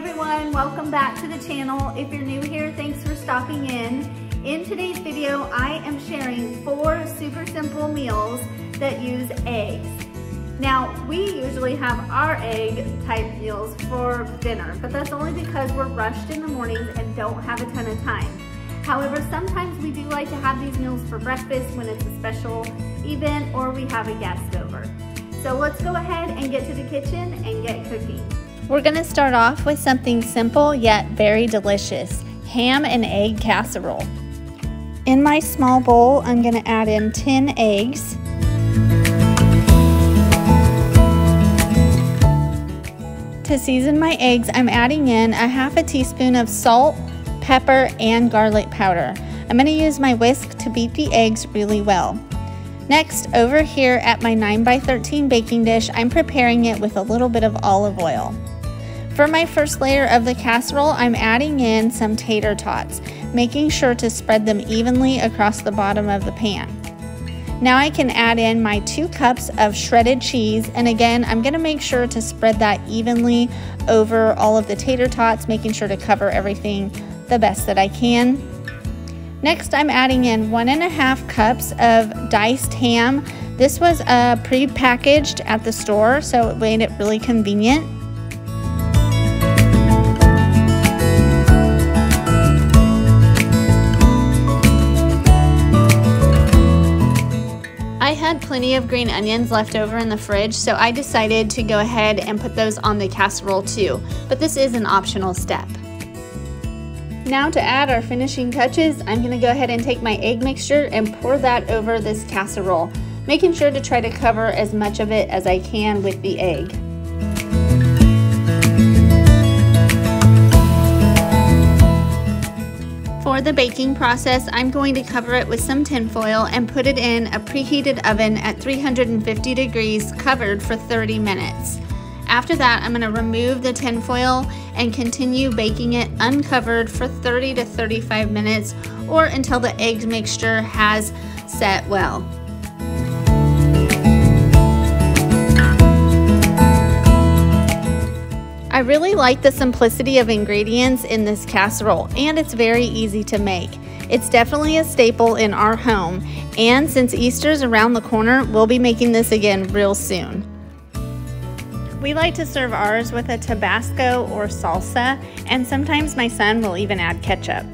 everyone, welcome back to the channel. If you're new here, thanks for stopping in. In today's video, I am sharing 4 super simple meals that use eggs. Now, we usually have our egg type meals for dinner, but that's only because we're rushed in the mornings and don't have a ton of time. However, sometimes we do like to have these meals for breakfast when it's a special event or we have a guest over. So let's go ahead and get to the kitchen and get cooking. We're going to start off with something simple yet very delicious, ham and egg casserole. In my small bowl, I'm going to add in 10 eggs. To season my eggs, I'm adding in a half a teaspoon of salt, pepper, and garlic powder. I'm going to use my whisk to beat the eggs really well. Next, over here at my 9x13 baking dish, I'm preparing it with a little bit of olive oil. For my first layer of the casserole, I'm adding in some tater tots, making sure to spread them evenly across the bottom of the pan. Now I can add in my 2 cups of shredded cheese, and again, I'm going to make sure to spread that evenly over all of the tater tots, making sure to cover everything the best that I can. Next, I'm adding in 1.5 cups of diced ham. This was pre-packaged at the store, so it made it really convenient. I had plenty of green onions left over in the fridge, so I decided to go ahead and put those on the casserole too, but this is an optional step. Now to add our finishing touches, I'm going to go ahead and take my egg mixture and pour that over this casserole, making sure to try to cover as much of it as I can with the egg. For the baking process, I'm going to cover it with some tin foil and put it in a preheated oven at 350 degrees covered for 30 minutes. After that, I'm going to remove the tin foil and continue baking it uncovered for 30 to 35 minutes or until the egg mixture has set well. I really like the simplicity of ingredients in this casserole, and it's very easy to make. It's definitely a staple in our home, and since Easter's around the corner, we'll be making this again real soon. We like to serve ours with a Tabasco or salsa, and sometimes my son will even add ketchup.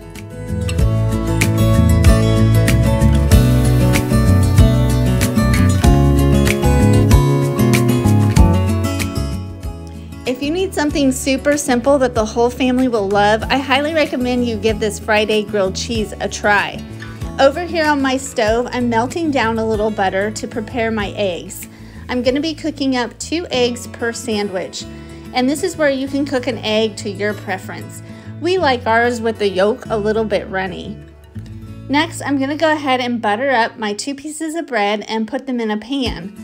If you need something super simple that the whole family will love, I highly recommend you give this Friday grilled cheese a try. Over here on my stove, I'm melting down a little butter to prepare my eggs. I'm going to be cooking up 2 eggs per sandwich, and this is where you can cook an egg to your preference. We like ours with the yolk a little bit runny. Next, I'm going to go ahead and butter up my 2 pieces of bread and put them in a pan.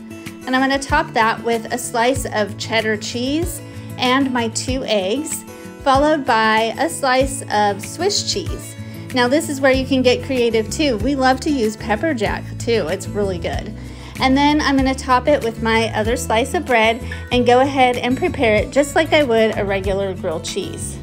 And I'm going to top that with a slice of cheddar cheese and my 2 eggs, followed by a slice of Swiss cheese. Now this is where you can get creative too. We love to use pepper jack too, it's really good. And then I'm going to top it with my other slice of bread and go ahead and prepare it just like I would a regular grilled cheese.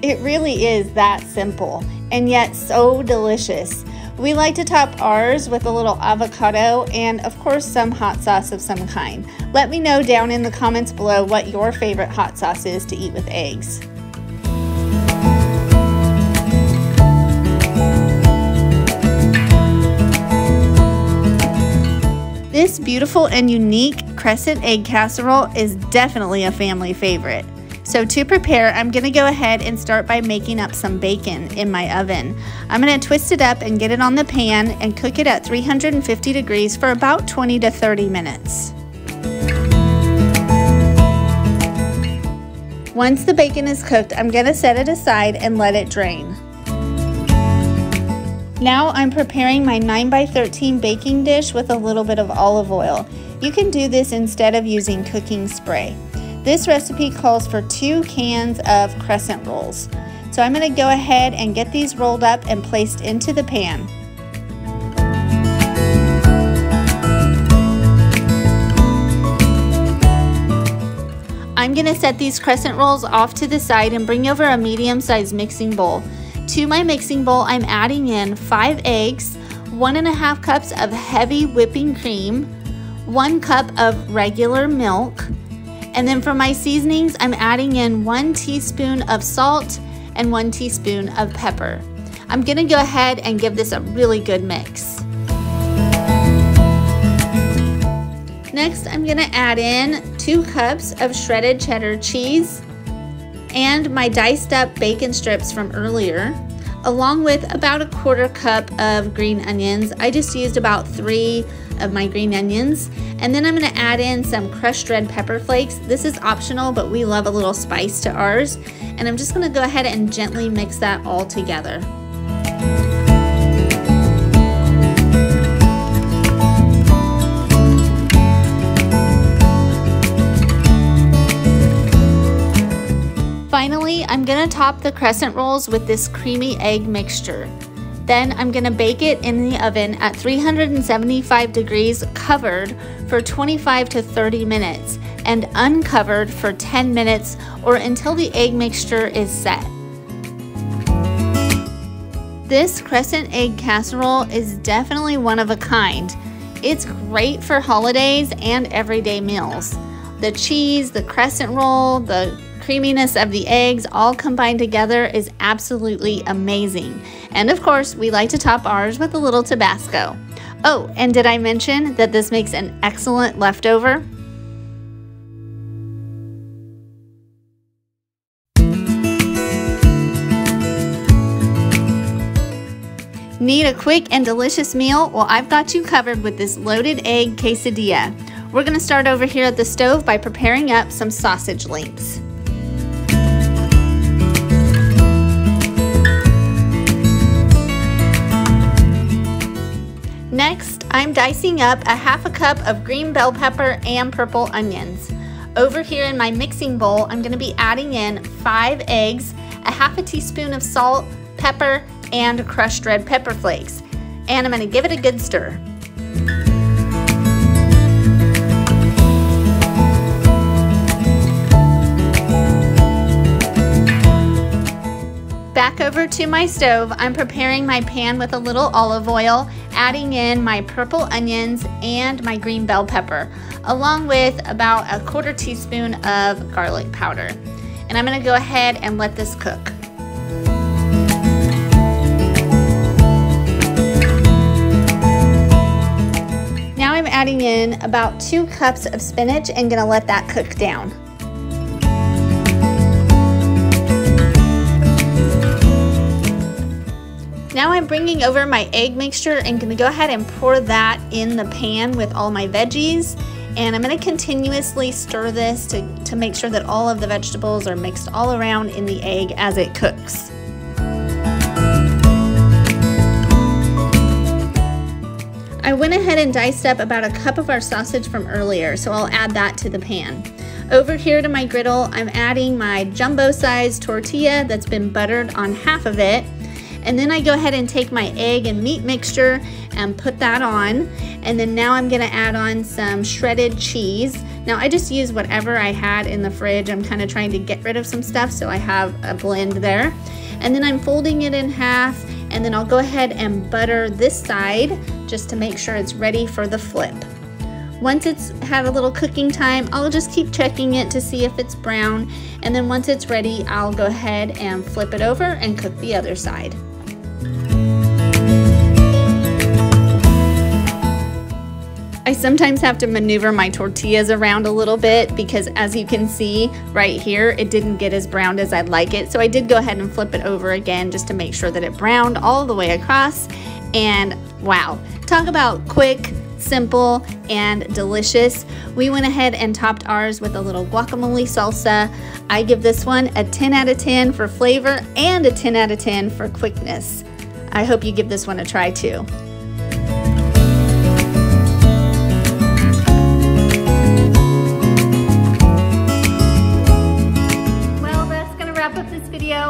It really is that simple and yet so delicious. We like to top ours with a little avocado and of course some hot sauce of some kind. Let me know down in the comments below what your favorite hot sauce is to eat with eggs. This beautiful and unique Crescent Egg Casserole is definitely a family favorite. So to prepare, I'm going to go ahead and start by making up some bacon in my oven. I'm going to twist it up and get it on the pan and cook it at 350 degrees for about 20 to 30 minutes. Once the bacon is cooked, I'm going to set it aside and let it drain. Now I'm preparing my 9x13 baking dish with a little bit of olive oil. You can do this instead of using cooking spray. This recipe calls for 2 cans of Crescent Rolls. So I'm going to go ahead and get these rolled up and placed into the pan. I'm gonna set these crescent rolls off to the side and bring over a medium-sized mixing bowl. To my mixing bowl, I'm adding in 5 eggs, 1.5 cups of heavy whipping cream, 1 cup of regular milk, and then for my seasonings, I'm adding in 1 teaspoon of salt and 1 teaspoon of pepper. I'm gonna go ahead and give this a really good mix. Next, I'm gonna add in 2 cups of shredded cheddar cheese and my diced up bacon strips from earlier, along with about 1/4 cup of green onions. I just used about 3 of my green onions. And then I'm gonna add in some crushed red pepper flakes. This is optional, but we love a little spice to ours. And I'm just gonna go ahead and gently mix that all together. Finally, I'm gonna top the crescent rolls with this creamy egg mixture. Then I'm gonna bake it in the oven at 375 degrees covered for 25 to 30 minutes and uncovered for 10 minutes or until the egg mixture is set. This crescent egg casserole is definitely one of a kind. It's great for holidays and everyday meals. The cheese, the crescent roll, the creaminess of the eggs all combined together is absolutely amazing. And of course, we like to top ours with a little Tabasco. Oh, and did I mention that this makes an excellent leftover? Need a quick and delicious meal? Well, I've got you covered with this loaded egg quesadilla. We're gonna start over here at the stove by preparing up some sausage links. Next, I'm dicing up 1/2 cup of green bell pepper and purple onions. Over here in my mixing bowl, I'm gonna be adding in 5 eggs, 1/2 teaspoon of salt, pepper, and crushed red pepper flakes. And I'm gonna give it a good stir. Back over to my stove, I'm preparing my pan with a little olive oil, adding in my purple onions and my green bell pepper, along with about 1/4 teaspoon of garlic powder. And I'm gonna go ahead and let this cook. Now I'm adding in about 2 cups of spinach and gonna let that cook down. Now I'm bringing over my egg mixture and gonna go ahead and pour that in the pan with all my veggies. And I'm gonna continuously stir this to make sure that all of the vegetables are mixed all around in the egg as it cooks. I went ahead and diced up about 1 cup of our sausage from earlier, so I'll add that to the pan. Over here to my griddle, I'm adding my jumbo-sized tortilla that's been buttered on half of it. And then I go ahead and take my egg and meat mixture and put that on. And then now I'm gonna add on some shredded cheese. Now I just use whatever I had in the fridge. I'm kind of trying to get rid of some stuff, so I have a blend there. And then I'm folding it in half, and then I'll go ahead and butter this side just to make sure it's ready for the flip. Once it's had a little cooking time, I'll just keep checking it to see if it's brown. And then once it's ready, I'll go ahead and flip it over and cook the other side. I sometimes have to maneuver my tortillas around a little bit because, as you can see right here, it didn't get as browned as I'd like it. So I did go ahead and flip it over again just to make sure that it browned all the way across. And wow, talk about quick, simple, and delicious. We went ahead and topped ours with a little guacamole salsa. I give this one a 10 out of 10 for flavor and a 10 out of 10 for quickness. I hope you give this one a try too.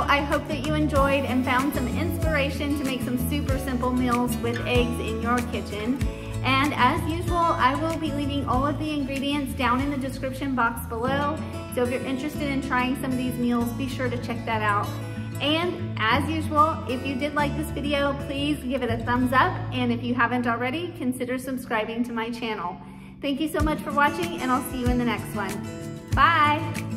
I hope that you enjoyed and found some inspiration to make some super simple meals with eggs in your kitchen. And as usual, I will be leaving all of the ingredients down in the description box below. So if you're interested in trying some of these meals, be sure to check that out. And as usual, if you did like this video, please give it a thumbs up. And if you haven't already, consider subscribing to my channel. Thank you so much for watching, and I'll see you in the next one. Bye.